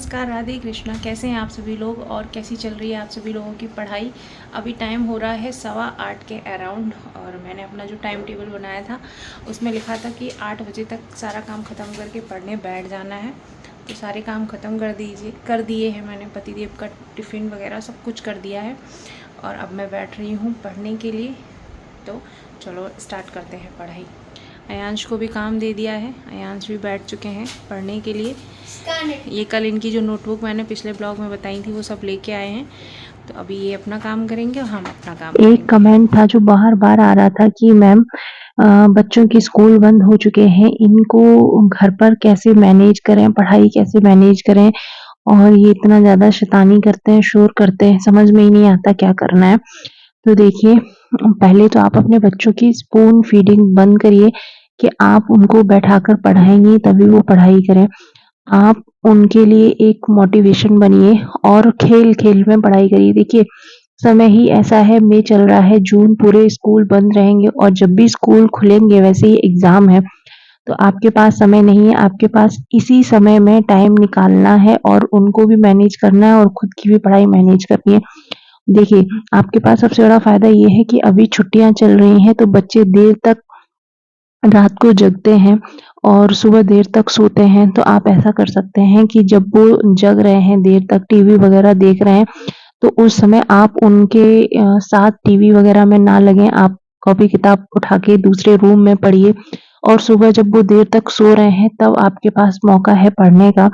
नमस्कार, राधे कृष्णा। कैसे हैं आप सभी लोग और कैसी चल रही है आप सभी लोगों की पढ़ाई। अभी टाइम हो रहा है 8:15 के अराउंड और मैंने अपना जो टाइम टेबल बनाया था उसमें लिखा था कि 8 बजे तक सारा काम ख़त्म करके पढ़ने बैठ जाना है। तो सारे काम ख़त्म कर दिए हैं मैंने। पतिदेव का टिफ़िन वगैरह सब कुछ कर दिया है और अब मैं बैठ रही हूँ पढ़ने के लिए। तो चलो स्टार्ट करते हैं पढ़ाई। अयांश को भी काम दे दिया है, अयांश भी बैठ चुके हैं पढ़ने के लिए। ये कल इनकी जो नोटबुक मैंने पिछले ब्लॉग में बताई थी वो सब लेके आए हैं। तो अभी ये अपना काम करेंगे और हम अपना काम करेंगे। एक कमेंट था जो बार बार आ रहा था कि मैम बच्चों की स्कूल बंद हो चुके हैं, इनको घर पर कैसे मैनेज करें, पढ़ाई कैसे मैनेज करें, और ये इतना ज़्यादा शैतानी करते हैं, शोर करते हैं, समझ में ही नहीं आता क्या करना है। तो देखिए, पहले तो आप अपने बच्चों की स्पून फीडिंग बंद करिए कि आप उनको बैठाकर पढ़ाएंगे तभी वो पढ़ाई करें। आप उनके लिए एक मोटिवेशन बनिए और खेल-खेल में पढ़ाई करिए। देखिए, समय ही ऐसा है, मई चल रहा है, जून पूरे स्कूल बंद रहेंगे और जब भी स्कूल खुलेंगे वैसे ही एग्ज़ाम है। तो आपके पास समय नहीं है, आपके पास इसी समय में टाइम निकालना है और उनको भी मैनेज करना है और खुद की भी पढ़ाई मैनेज करनी है। देखिए, आपके पास सबसे बड़ा फ़ायदा ये है कि अभी छुट्टियाँ चल रही हैं तो बच्चे देर तक रात को जगते हैं और सुबह देर तक सोते हैं। तो आप ऐसा कर सकते हैं कि जब वो जग रहे हैं, देर तक टीवी वगैरह देख रहे हैं, तो उस समय आप उनके साथ टीवी वगैरह में ना लगें। आप कॉपी किताब उठा के दूसरे रूम में पढ़िए और सुबह जब वो देर तक सो रहे हैं तब आपके पास मौका है पढ़ने का।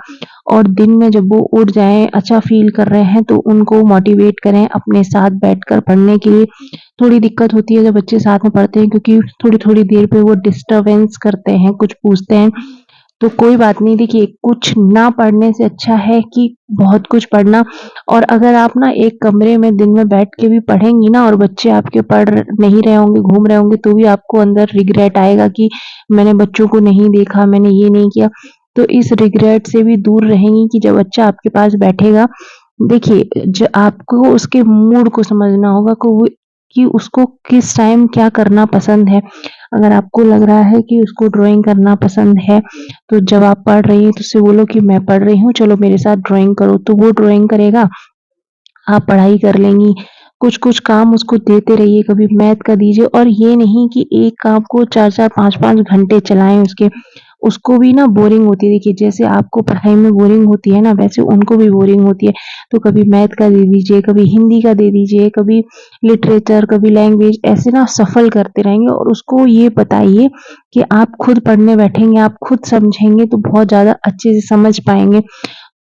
और दिन में जब वो उठ जाएँ, अच्छा फ़ील कर रहे हैं, तो उनको मोटिवेट करें अपने साथ बैठकर पढ़ने के लिए। थोड़ी दिक्कत होती है जब बच्चे साथ में पढ़ते हैं क्योंकि थोड़ी-थोड़ी देर पे वो डिस्टर्बेंस करते हैं, कुछ पूछते हैं, तो कोई बात नहीं। देखिए, कुछ ना पढ़ने से अच्छा है कि बहुत कुछ पढ़ना। और अगर आप ना एक कमरे में दिन में बैठ के भी पढ़ेंगी ना और बच्चे आपके पढ़ नहीं रहे होंगे, घूम रहे होंगे, तो भी आपको अंदर रिग्रेट आएगा कि मैंने बच्चों को नहीं देखा, मैंने ये नहीं किया। तो इस रिग्रेट से भी दूर रहेंगी कि जब बच्चा आपके पास बैठेगा, देखिए, आपको उसके मूड को समझना होगा कि उसको किस टाइम क्या करना पसंद है। अगर आपको लग रहा है कि उसको ड्राइंग करना पसंद है, तो जब आप पढ़ रही हैं तो उससे बोलो कि मैं पढ़ रही हूँ, चलो मेरे साथ ड्राइंग करो, तो वो ड्राइंग करेगा, आप पढ़ाई कर लेंगी। कुछ-कुछ काम उसको देते रहिए, कभी मैथ का दीजिए और ये नहीं कि एक काम को 4-4 5-5 घंटे चलाएँ उसके। उसको भी ना बोरिंग होती है। देखिए, जैसे आपको पढ़ाई में बोरिंग होती है ना, वैसे उनको भी बोरिंग होती है। तो कभी मैथ का दे दीजिए, कभी हिंदी का दे दीजिए, कभी लिटरेचर, कभी लैंग्वेज, ऐसे ना सफल करते रहेंगे और उसको ये बताइए कि आप खुद पढ़ने बैठेंगे, आप खुद समझेंगे तो बहुत ज़्यादा अच्छे से समझ पाएँगे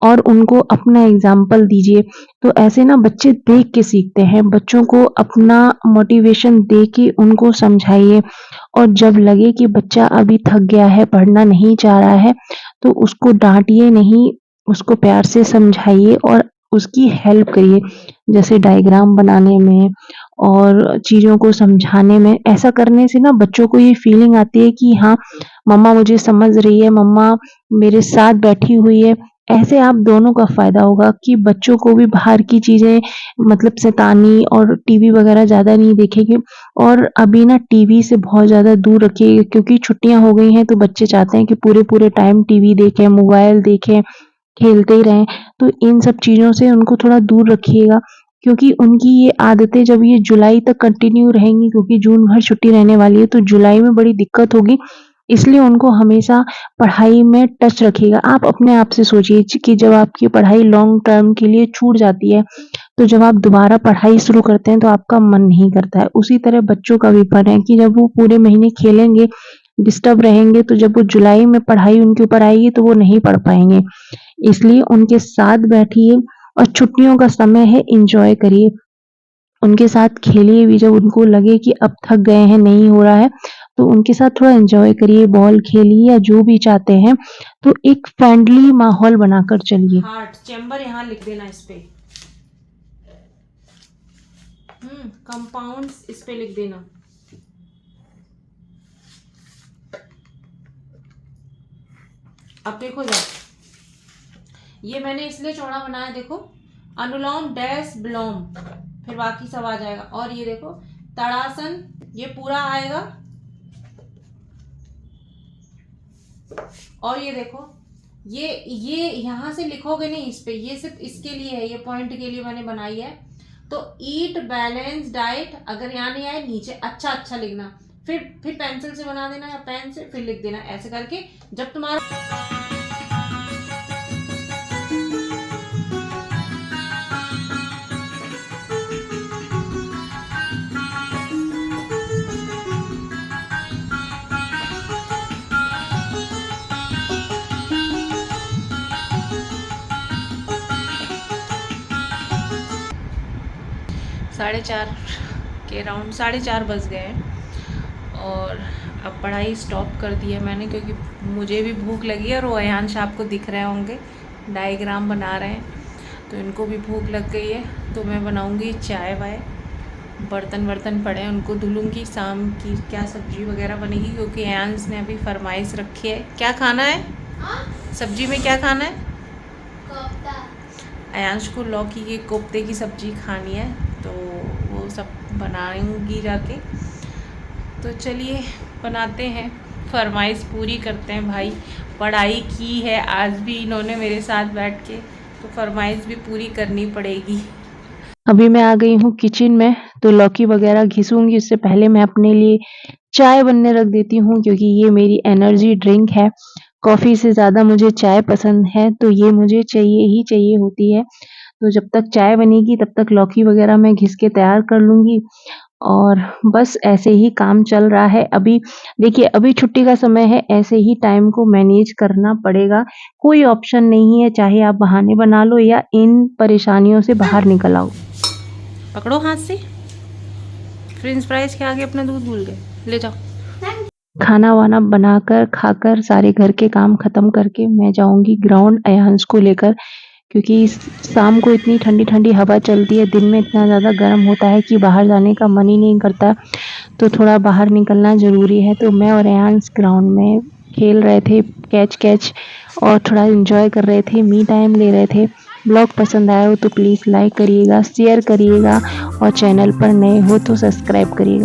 और उनको अपना एग्ज़ाम्पल दीजिए। तो ऐसे ना बच्चे देख के सीखते हैं। बच्चों को अपना मोटिवेशन दे के उनको समझाइए और जब लगे कि बच्चा अभी थक गया है, पढ़ना नहीं चाह रहा है, तो उसको डाँटिए नहीं, उसको प्यार से समझाइए और उसकी हेल्प करिए। जैसे डायग्राम बनाने में और चीज़ों को समझाने में। ऐसा करने से ना बच्चों को ये फीलिंग आती है कि हाँ, मम्मा मुझे समझ रही है, मम्मा मेरे साथ बैठी हुई है। ऐसे आप दोनों का फ़ायदा होगा कि बच्चों को भी बाहर की चीज़ें, मतलब शैतानी और टीवी वगैरह ज़्यादा नहीं देखेंगे। और अभी ना टीवी से बहुत ज़्यादा दूर रखिए क्योंकि छुट्टियाँ हो गई हैं तो बच्चे चाहते हैं कि पूरे-पूरे टाइम टीवी देखें, मोबाइल देखें, खेलते ही रहें। तो इन सब चीज़ों से उनको थोड़ा दूर रखिएगा क्योंकि उनकी ये आदतें जब ये जुलाई तक कंटिन्यू रहेंगी, क्योंकि जून भर छुट्टी रहने वाली है, तो जुलाई में बड़ी दिक्कत होगी। इसलिए उनको हमेशा पढ़ाई में टच रखिएगा। आप अपने आप से सोचिए कि जब आपकी पढ़ाई लॉन्ग टर्म के लिए छूट जाती है, तो जब आप दोबारा पढ़ाई शुरू करते हैं तो आपका मन नहीं करता है। उसी तरह बच्चों का भी फन है कि जब वो पूरे महीने खेलेंगे, डिस्टर्ब रहेंगे, तो जब वो जुलाई में पढ़ाई उनके ऊपर आएगी तो वो नहीं पढ़ पाएँगे। इसलिए उनके साथ बैठिए और छुट्टियों का समय है, एन्जॉय करिए। उनके साथ खेलिए भी, जब उनको लगे कि अब थक गए हैं, नहीं हो रहा है, तो उनके साथ थोड़ा एन्जॉय करिए, बॉल खेलिए या जो भी चाहते हैं। तो एक फ्रेंडली माहौल बनाकर चलिए। हार्ट चैम्बर यहाँ लिख देना इस पे। कंपाउंड्स इस पे लिख देना। अब देखो जरा, ये मैंने इसलिए चौड़ा बनाया, देखो अनुलोम डैश विलोम, फिर बाकी सब आ जाएगा। और ये देखो तड़ासन, ये पूरा आएगा। और ये देखो ये यहाँ से लिखोगे नहीं इस पे, ये सिर्फ इसके लिए है, ये पॉइंट के लिए मैंने बनाई है। तो ईट बैलेंस डाइट, अगर यहाँ नहीं आए नीचे अच्छा अच्छा लिखना, फिर पेंसिल से बना देना या पेन से, फिर लिख देना ऐसे करके। जब तुम्हारा 4:30 के राउंड 4:30 बज गए हैं और अब पढ़ाई स्टॉप कर दी है मैंने, क्योंकि मुझे भी भूख लगी है और वो अयांश आपको दिख रहे होंगे डायग्राम बना रहे हैं, तो इनको भी भूख लग गई है। तो मैं बनाऊंगी चाय वाय, बर्तन पड़े हैं उनको धुलूँगी, शाम की क्या सब्जी वगैरह बनेगी, क्योंकि अयांश ने अभी फरमाइश रखी है। क्या खाना है सब्जी में, क्या खाना है? अयांश को लौकी के कोफ्ते की सब्ज़ी खानी है, तो वो सब बनाऊंगी जाके। तो चलिए बनाते हैं, फरमाइश पूरी करते हैं भाई। पढ़ाई की है आज भी इन्होंने मेरे साथ बैठ के, तो फरमाइश भी पूरी करनी पड़ेगी। अभी मैं आ गई हूँ किचन में, तो लौकी वगैरह घिसूंगी। उससे पहले मैं अपने लिए चाय बनने रख देती हूँ, क्योंकि ये मेरी एनर्जी ड्रिंक है। कॉफ़ी से ज़्यादा मुझे चाय पसंद है, तो ये मुझे चाहिए ही चाहिए होती है। तो जब तक चाय बनेगी तब तक लौकी वगैरह मैं घिस के तैयार कर लूँगी, और बस ऐसे ही काम चल रहा है। अभी देखिए, अभी छुट्टी का समय है, ऐसे ही टाइम को मैनेज करना पड़ेगा। कोई ऑप्शन नहीं है, चाहे आप बहाने बना लो या इन परेशानियों से बाहर निकल आओ। पकड़ो हाथ से, फ्रेंच फ्राइज के आगे अपना दूध भूल गए, ले जाओ। खाना वाना बनाकर खाकर सारे घर के काम खत्म करके मैं जाऊंगी ग्राउंड अयांश को लेकर, क्योंकि शाम को इतनी ठंडी ठंडी हवा चलती है, दिन में इतना ज़्यादा गर्म होता है कि बाहर जाने का मन ही नहीं करता। तो थोड़ा बाहर निकलना ज़रूरी है। तो मैं और अयांश ग्राउंड में खेल रहे थे कैच और थोड़ा एंजॉय कर रहे थे, मी टाइम ले रहे थे। ब्लॉग पसंद आया हो तो प्लीज़ लाइक करिएगा, शेयर करिएगा, और चैनल पर नए हो तो सब्सक्राइब करिएगा।